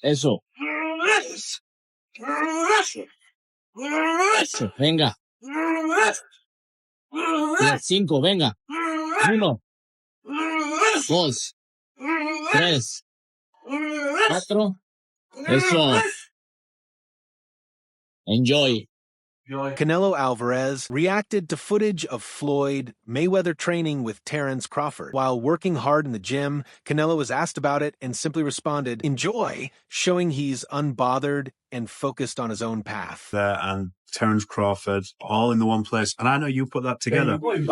Eso. Venga. 5, venga. 1, 2, 3, 4. Eso. Enjoy. Canelo Alvarez reacted to footage of Floyd Mayweather training with Terence Crawford. While working hard in the gym, Canelo was asked about it and simply responded, "Enjoy," showing he's unbothered and focused on his own path. And Terence Crawford, all in the one place, and I know you put that together. You've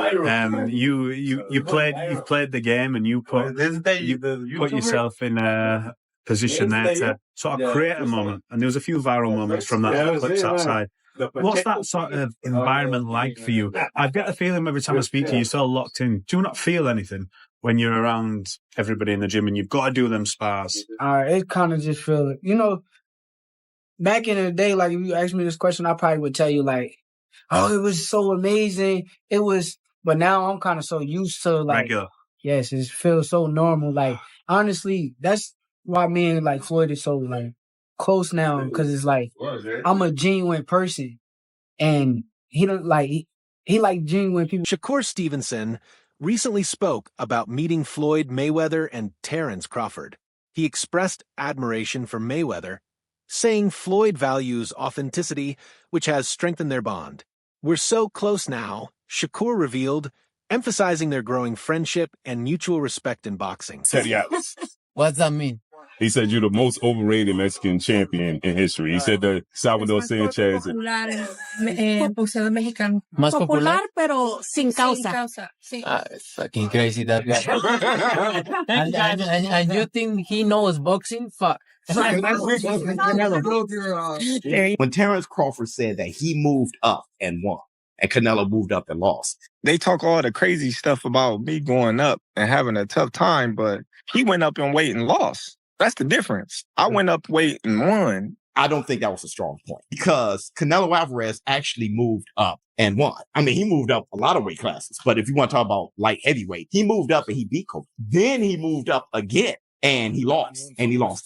played the game, and you put yourself in a position there to sort of create a moment. And there was a few viral moments from that clips outside. What's that sort of environment like for you? I get a feeling every time I speak to you, you're so locked in. Do you not feel anything when you're around everybody in the gym and you've got to do them spars? It kind of just feel, back in the day, like if you asked me this question, I probably would tell you like, oh, it was so amazing. It was, but now I'm kind of so used to like, regular. Yes, it feels so normal. Like, honestly, that's why me and like Floyd is so like close now, because it's like I'm a genuine person, and he don't like he like genuine people. Shakur Stevenson recently spoke about meeting Floyd Mayweather and Terence Crawford. He expressed admiration for Mayweather, saying Floyd values authenticity, which has strengthened their bond. "We're so close now," Shakur revealed, emphasizing their growing friendship and mutual respect in boxing. What's that mean? He said you're the most overrated Mexican champion in history. He said that Salvador Sanchez. Boxeador mexicano. Más popular, pero sin causa. Sí. It's fucking crazy, that guy. and you think he knows boxing? Fuck. When Terence Crawford said that he moved up and won, and Canelo moved up and lost. They talk all the crazy stuff about me going up and having a tough time, but he went up in weight and lost. That's the difference. I went up weight and won. I don't think that was a strong point, because Canelo Alvarez actually moved up and won. I mean, he moved up a lot of weight classes, but if you want to talk about light heavyweight, he moved up and he beat Kobe. Then he moved up again and he lost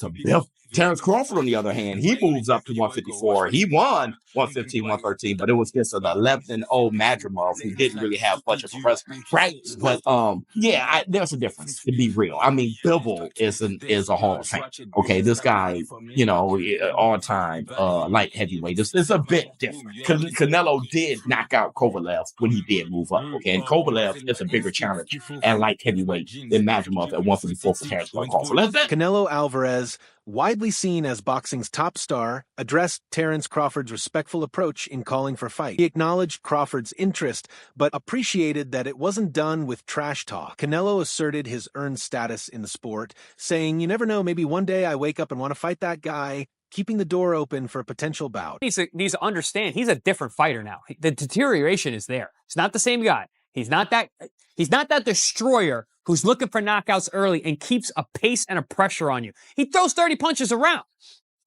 to Bill. Terence Crawford, on the other hand, he moves up to 154. He won 115, 113, but it was just an 11-0 Madrimov who didn't really have much of a presence. Right. But there's a difference, to be real. I mean, Bivol is a Hall of Fame. Okay, this guy, all-time light heavyweight. This is a bit different. Canelo did knock out Kovalev when he did move up. Okay, and Kovalev is a bigger challenge at light heavyweight than Madrimov at 154 for Terence Crawford. Canelo Alvarez, widely seen as boxing's top star, addressed Terence Crawford's respectful approach in calling for fight. He acknowledged Crawford's interest, but appreciated that it wasn't done with trash talk. Canelo asserted his earned status in the sport, saying, "You never know, maybe one day I wake up and want to fight that guy," keeping the door open for a potential bout. He needs to understand he's a different fighter now. The deterioration is there. He's not the same guy. He's not that destroyer who's looking for knockouts early and keeps a pace and a pressure on you. He throws 30 punches around.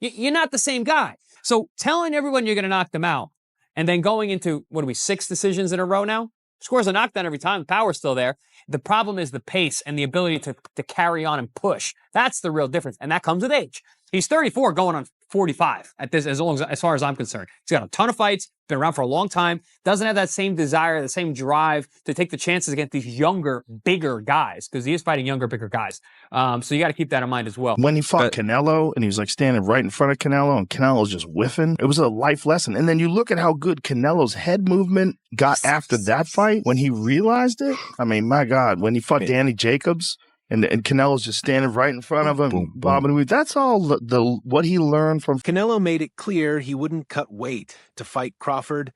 You're not the same guy. So telling everyone you're going to knock them out and then going into, 6 decisions in a row now? Scores a knockdown every time. The power's still there. The problem is the pace and the ability to carry on and push. That's the real difference. And that comes with age. He's 34 going on 45 at this, as far as I'm concerned. He's got a ton of fights, been around for a long time, doesn't have that same desire, the same drive to take the chances against these younger, bigger guys, because he is fighting younger, bigger guys. So you got to keep that in mind as well. When he fought Canelo and he was like standing right in front of Canelo and Canelo's just whiffing, it was a life lesson. And then you look at how good Canelo's head movement got after that fight when he realized it. I mean, my God, when he fought Danny Jacobs, and Canelo's just standing right in front of him, bobbing and weaving. That's all what he learned from. Canelo made it clear he wouldn't cut weight to fight Crawford,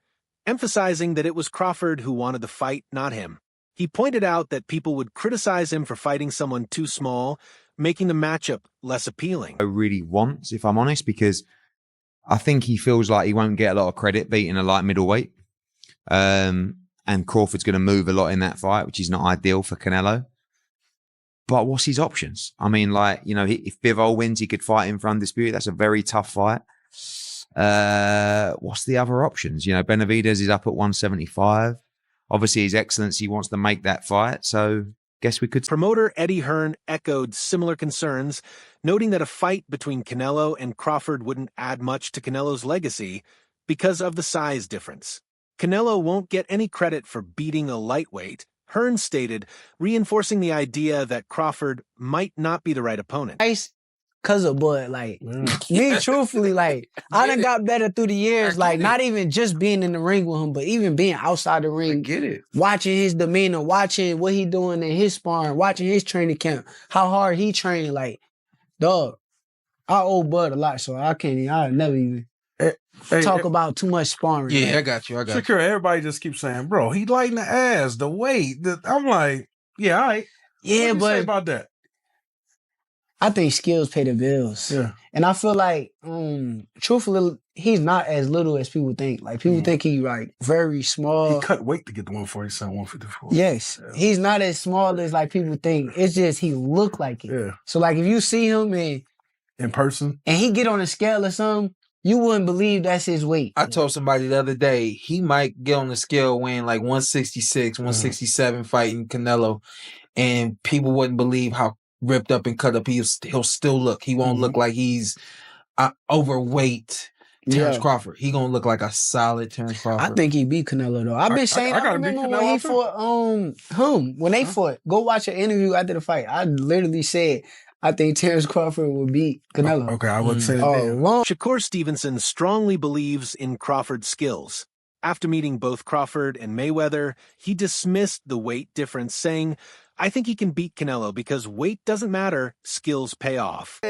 emphasizing that it was Crawford who wanted the fight, not him. He pointed out that people would criticize him for fighting someone too small, making the matchup less appealing. I really wants, if I'm honest, because I think he feels like he won't get a lot of credit beating a light middleweight. And Crawford's going to move a lot in that fight, which is not ideal for Canelo. But what's his options? I mean, if Bivol wins, he could fight him for undisputed. That's a very tough fight. What's the other options? Benavidez is up at 175. Obviously, His Excellency wants to make that fight. So guess we could. Promoter Eddie Hearn echoed similar concerns, noting that a fight between Canelo and Crawford wouldn't add much to Canelo's legacy because of the size difference. Canelo won't get any credit for beating a lightweight, Hearn stated, reinforcing the idea that Crawford might not be the right opponent. Cause of Bud, like, me, truthfully, like, I done got better through the years, like, not even just being in the ring with him, but even being outside the ring, watching his demeanor, watching what he doing in his sparring, watching his training camp, how hard he trained, like, dog, I owe Bud a lot, so I'll never even talk about too much sparring. Yeah, I got you. Secure, everybody just keeps saying, bro, he lighting the ass, the weight. I'm like, yeah, all right. Yeah, what do you but say about that? I think skills pay the bills. Yeah. And I feel like, truthfully, he's not as little as people think. Like, people think he's like very small. He cut weight to get to 147, 154. Yes. Yeah. He's not as small as like people think. It's just he look like it. Yeah. So like if you see him in person and he get on a scale or something, you wouldn't believe that's his weight. I told somebody the other day, he might get on the scale weighing like 166, 167 fighting Canelo, and people wouldn't believe how ripped up and cut up he'll still look. He won't look like he's overweight Terence Crawford. He gonna look like a solid Terence Crawford. I think he beat Canelo though. I've been saying I remember when he fought when they fought. Go watch an interview after the fight. I literally said I think Terence Crawford would beat Canelo. Okay, I wouldn't say that. Shakur Stevenson strongly believes in Crawford's skills. After meeting both Crawford and Mayweather, he dismissed the weight difference, saying, I think he can beat Canelo because weight doesn't matter, skills pay off.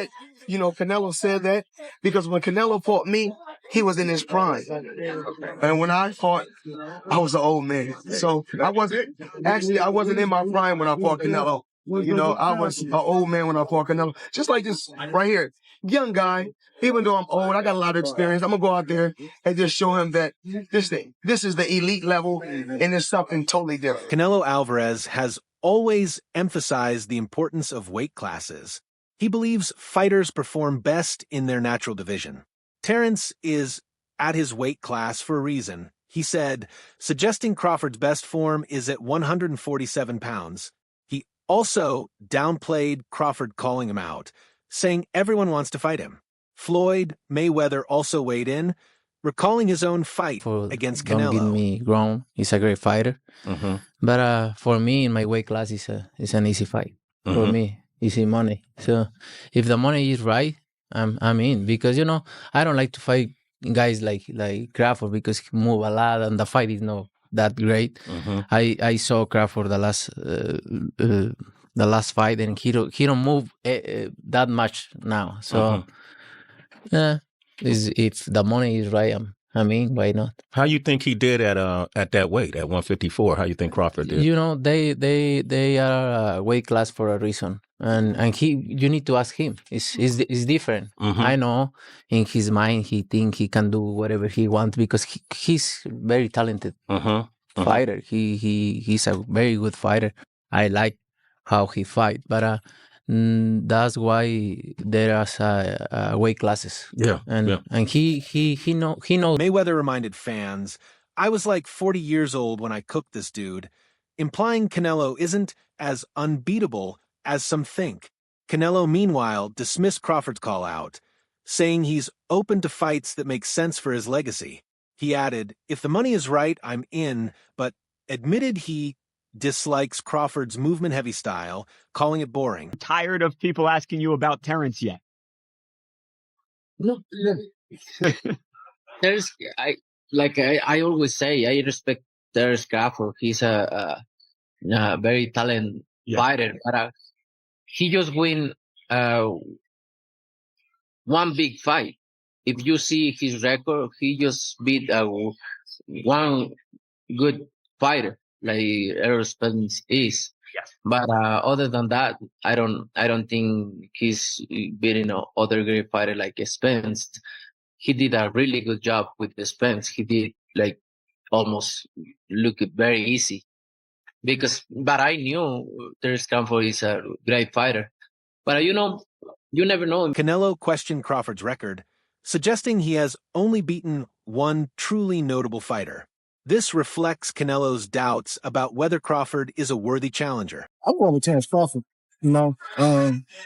You know, Canelo said that because when Canelo fought me, he was in his prime. And when I fought, I was an old man. So I wasn't in my prime when I fought Canelo. You know, I was an old man when I fought Canelo. Just like this right here. Young guy, even though I'm old, I got a lot of experience. I'm going to go out there and just show him that this is the elite level and it's something totally different. Canelo Alvarez has always emphasized the importance of weight classes. He believes fighters perform best in their natural division. Terence is at his weight class for a reason. He said, suggesting Crawford's best form is at 147 pounds. He also downplayed Crawford calling him out, saying everyone wants to fight him. Floyd Mayweather also weighed in, recalling his own fight against Canelo. Don't get me wrong, he's a great fighter. But for me, in my weight class, it's an easy fight. For me, easy money. So if the money is right, I'm in. Because, you know, I don't like to fight guys like Crawford because he move a lot and the fight is not that great. I saw Crawford the last fight and he don't move that much now. So if the money is right, I mean, why not? How you think he did at that weight, at 154? How you think Crawford did? You know, they are a weight class for a reason, and you need to ask him. It's different. I know in his mind he think he can do whatever he wants because he's very talented fighter. He's a very good fighter. I like how he fight, but that's why there are weight classes. And he knows. Mayweather reminded fans, I was like 40 years old when I cooked this dude, implying Canelo isn't as unbeatable as some think. Canelo, meanwhile, dismissed Crawford's call out, saying he's open to fights that make sense for his legacy. He added, if the money is right, I'm in, but admitted he dislikes Crawford's movement-heavy style, calling it boring. Tired of people asking you about Terence yet? No. I always say, I respect Terence Crawford. He's a very talented fighter, but he just win one big fight. If you see his record, he just beat one good fighter, like Errol Spence is. But other than that, I don't think he's beating other great fighter like Spence. He did a really good job with the Spence. He did like almost look very easy. But I knew Terence Crawford is a great fighter. But you know, you never know. Canelo questioned Crawford's record, suggesting he has only beaten one truly notable fighter. This reflects Canelo's doubts about whether Crawford is a worthy challenger. I'm going with Terence Crawford. You know,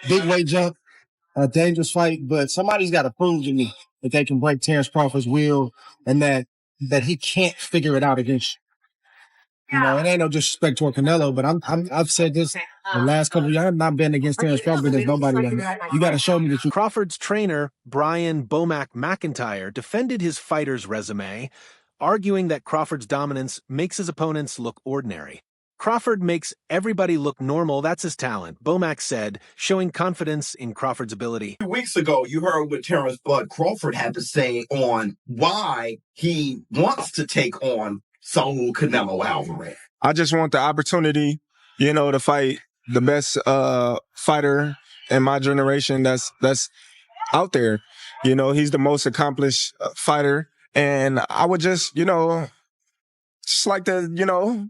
big weight jump, a dangerous fight, but somebody's got to prove to me that they can break Terence Crawford's will and that he can't figure it out against you. You know, it ain't no disrespect toward Canelo, but I've said this the last couple of years. I've not been against Terence Crawford. There's nobody that you got to show me that you. Crawford's trainer, Brian Bomac McIntyre, defended his fighter's resume, arguing that Crawford's dominance makes his opponents look ordinary. Crawford makes everybody look normal. That's his talent, Bomac said, showing confidence in Crawford's ability. 2 weeks ago, you heard what Terence Bud Crawford had to say on why he wants to take on Saul Canelo Alvarez. I just want the opportunity, to fight the best fighter in my generation that's out there. He's the most accomplished fighter. And I would just like to,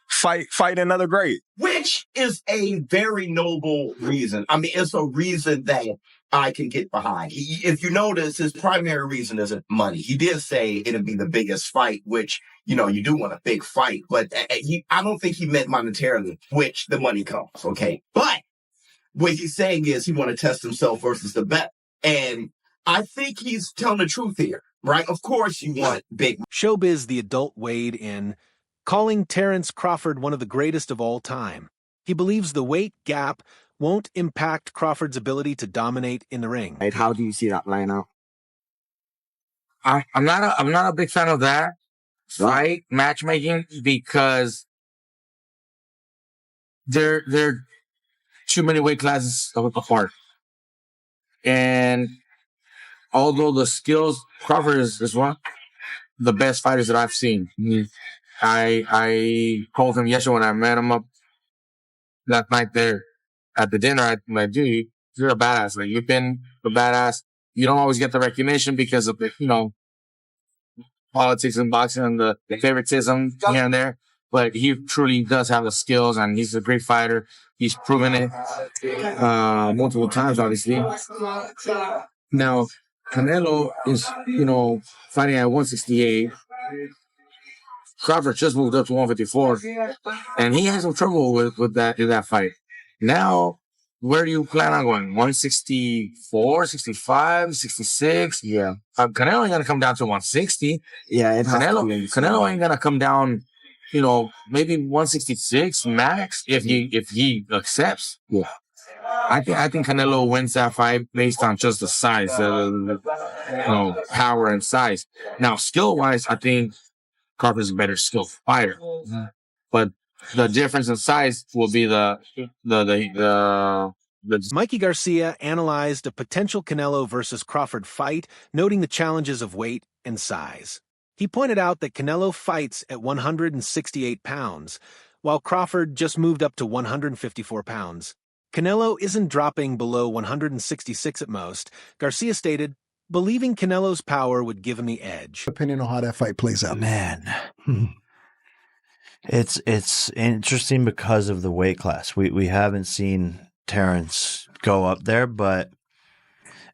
fight another great. Which is a very noble reason. I mean, it's a reason that I can get behind. If you notice, his primary reason isn't money. He did say it'd be the biggest fight, which, you do want a big fight, but I don't think he meant monetarily, which the money comes, okay? But what he's saying is he want to test himself versus the best. And I think he's telling the truth here, right? Of course you want big. Showbiz, the adult, weighed in, calling Terence Crawford one of the greatest of all time. He believes the weight gap won't impact Crawford's ability to dominate in the ring. How do you see that line out? I'm not a big fan of that fight matchmaking because they're too many weight classes apart. And although the skills, Crawford is one of the best fighters that I've seen. I called him yesterday when I met him up that night there at the dinner. I'm like, dude, you're a badass. Like, you've been a badass. You don't always get the recognition because of the, politics in boxing and the favoritism here and there. But he truly does have the skills, and he's a great fighter. He's proven it multiple times, obviously. Now, Canelo is, fighting at 168. Crawford just moved up to 154, and he has some trouble with that in that fight. Now, where do you plan on going? 164, 65, 66? Yeah. Canelo ain't gonna come down to 160. Yeah, Canelo ain't gonna come down, maybe 166 max if he accepts. Yeah. I think Canelo wins that fight based on just the size, power and size. Now, skill-wise, I think Crawford's a better skilled fighter, but the difference in size will be the Mikey Garcia analyzed a potential Canelo versus Crawford fight, noting the challenges of weight and size. He pointed out that Canelo fights at 168 pounds, while Crawford just moved up to 154 pounds. Canelo isn't dropping below 166 at most. Garcia stated, believing Canelo's power would give him the edge. Depending on how that fight plays out. Man. It's interesting because of the weight class. We haven't seen Terence go up there,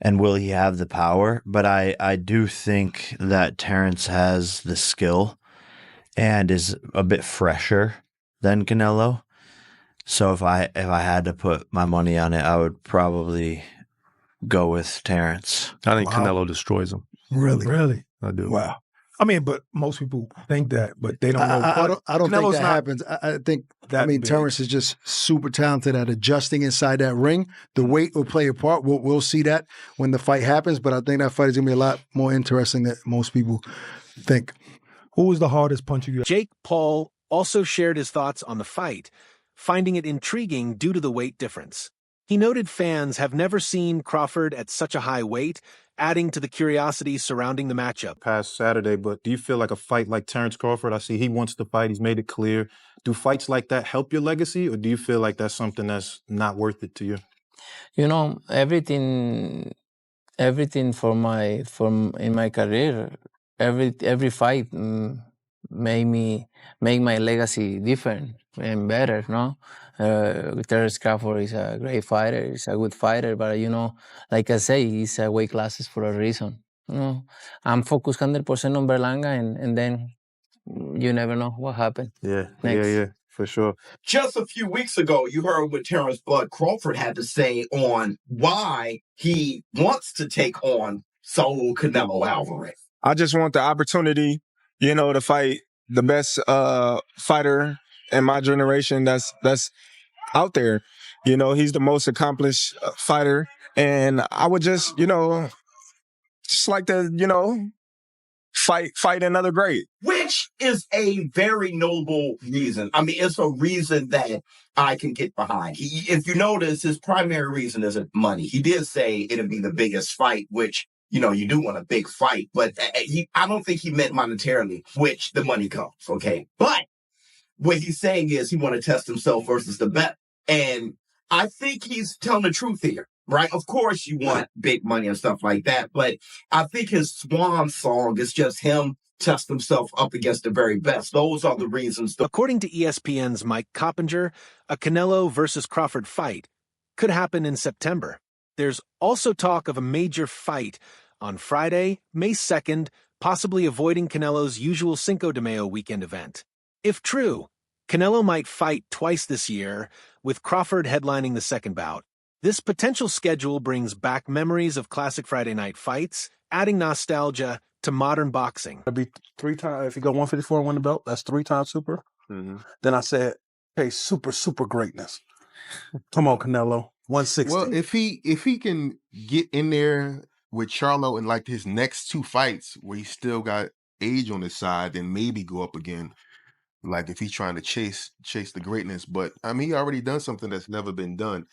and will he have the power? But I do think that Terence has the skill and is a bit fresher than Canelo. So if I had to put my money on it, I would probably go with Terence. I think Canelo destroys him. Really? I do. Wow. I mean, but most people think that, but they don't know. I don't think that happens. I think, Terence is just super talented at adjusting inside that ring. The weight will play a part. We'll see that when the fight happens, but I think that fight is going to be a lot more interesting than most people think. Who was the hardest puncher you? Jake Paul also shared his thoughts on the fight, finding it intriguing due to the weight difference. He noted fans have never seen Crawford at such a high weight, adding to the curiosity surrounding the matchup. Past Saturday, but do you feel like a fight like Terence Crawford? I see he wants to fight. He's made it clear. Do fights like that help your legacy, or do you feel like that's something that's not worth it to you? Everything in my career, every fight make my legacy different and better, no? Terence Crawford is a great fighter, he's a good fighter, but like I say, he's a weight classes for a reason. I'm focused 100% on Berlanga, and then you never know what happened. Yeah, Next. yeah, for sure. Just a few weeks ago, you heard what Terence Bud Crawford had to say on why he wants to take on Saul Canelo Alvarez. I just want the opportunity, to fight the best fighter in my generation that's out there. He's the most accomplished fighter. And I would just like to, fight another great. Which is a very noble reason. I mean, it's a reason that I can get behind. If you notice, his primary reason isn't money. He did say it'd be the biggest fight, which, you do want a big fight, but I don't think he meant monetarily, which the money comes, okay? But what he's saying is he want to test himself versus the bet. And I think he's telling the truth here, right? Of course you want big money and stuff like that, but I think his swan song is just him test himself up against the very best. Those are the reasons. According to ESPN's Mike Coppinger, a Canelo versus Crawford fight could happen in September. There's also talk of a major fight on Friday, May 2nd, possibly avoiding Canelo's usual Cinco de Mayo weekend event. If true, Canelo might fight twice this year, with Crawford headlining the second bout. This potential schedule brings back memories of classic Friday night fights, adding nostalgia to modern boxing. It'd be 3 times, if you go 154 and win the belt, that's 3 times super. Mm-hmm. Then I said, hey, super greatness. Come on, Canelo, 160. Well, if he can get in there with Charlo in like his next 2 fights where he still got age on his side, then maybe go up again. Like if he's trying to chase the greatness. But I mean, he already done something that's never been done.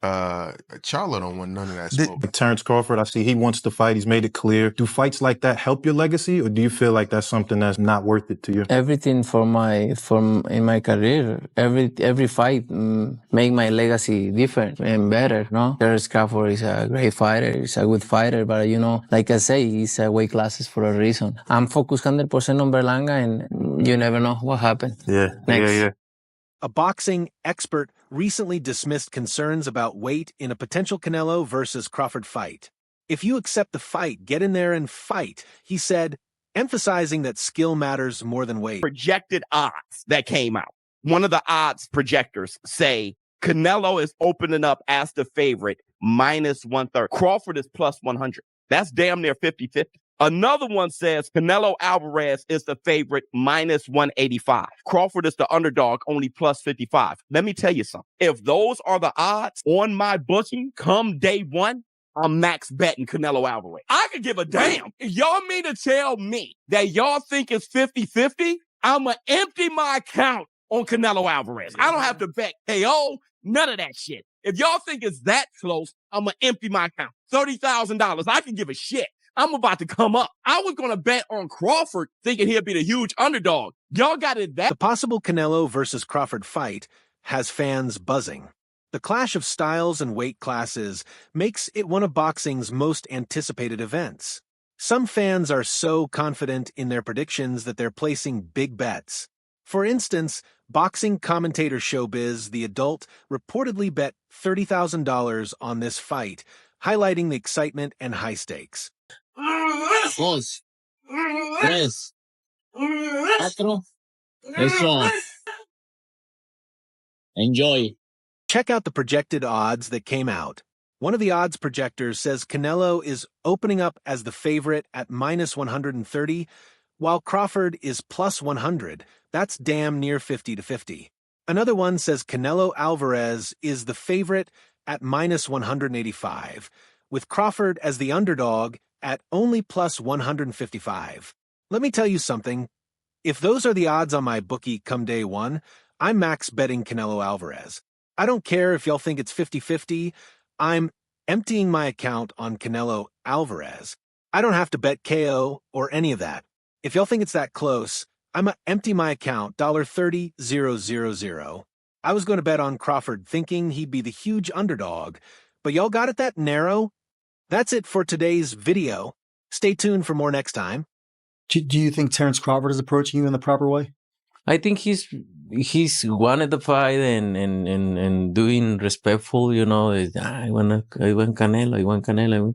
Charlo don't want none of that smoke. Terence Crawford, I see he wants to fight. He's made it clear. Do fights like that help your legacy, or do you feel like that's something that's not worth it to you? Everything in my career, every fight make my legacy different and better. No, Terence Crawford is a great fighter. He's a good fighter, but like I say, he's a weight classes for a reason. I'm focused 100% on Berlanga, and you never know what happened. Yeah, Next. yeah. A boxing expert recently dismissed concerns about weight in a potential Canelo versus Crawford fight. If you accept the fight, get in there and fight, he said, emphasizing that skill matters more than weight. Projected odds that came out. One of the odds projectors say Canelo is opening up as the favorite, -130. Crawford is +100. That's damn near 50-50. Another one says Canelo Alvarez is the favorite, -185. Crawford is the underdog, only +55. Let me tell you something. If those are the odds on my booking come day one, I'm max betting Canelo Alvarez. I could give a damn. If y'all mean to tell me that y'all think it's 50-50, I'm going to empty my account on Canelo Alvarez. I don't have to bet KO, none of that shit. If y'all think it's that close, I'm going to empty my account. $30,000. I can give a shit. I'm about to come up. I was going to bet on Crawford thinking he'd be the huge underdog. Y'all got it that. The possible Canelo versus Crawford fight has fans buzzing. The clash of styles and weight classes makes it one of boxing's most anticipated events. Some fans are so confident in their predictions that they're placing big bets. For instance, boxing commentator Showbiz, the adult, reportedly bet $30,000 on this fight, highlighting the excitement and high stakes. 2, 3, 4. Eso. Enjoy. Check out the projected odds that came out. One of the odds projectors says Canelo is opening up as the favorite at -130, while Crawford is +100. That's damn near 50-50. Another one says Canelo Alvarez is the favorite at -185, with Crawford as the underdog at only +155. Let me tell you something. If those are the odds on my bookie come day one, I'm max betting Canelo Alvarez. I don't care if y'all think it's 50-50. I'm emptying my account on Canelo Alvarez. I don't have to bet KO or any of that. If y'all think it's that close, I'm going to empty my account, $30,000. I was going to bet on Crawford thinking he'd be the huge underdog, but y'all got it that narrow? That's it for today's video. Stay tuned for more next time. Do you think Terence Crawford is approaching you in the proper way? I think he's wanted the fight and doing respectful, I want Canelo.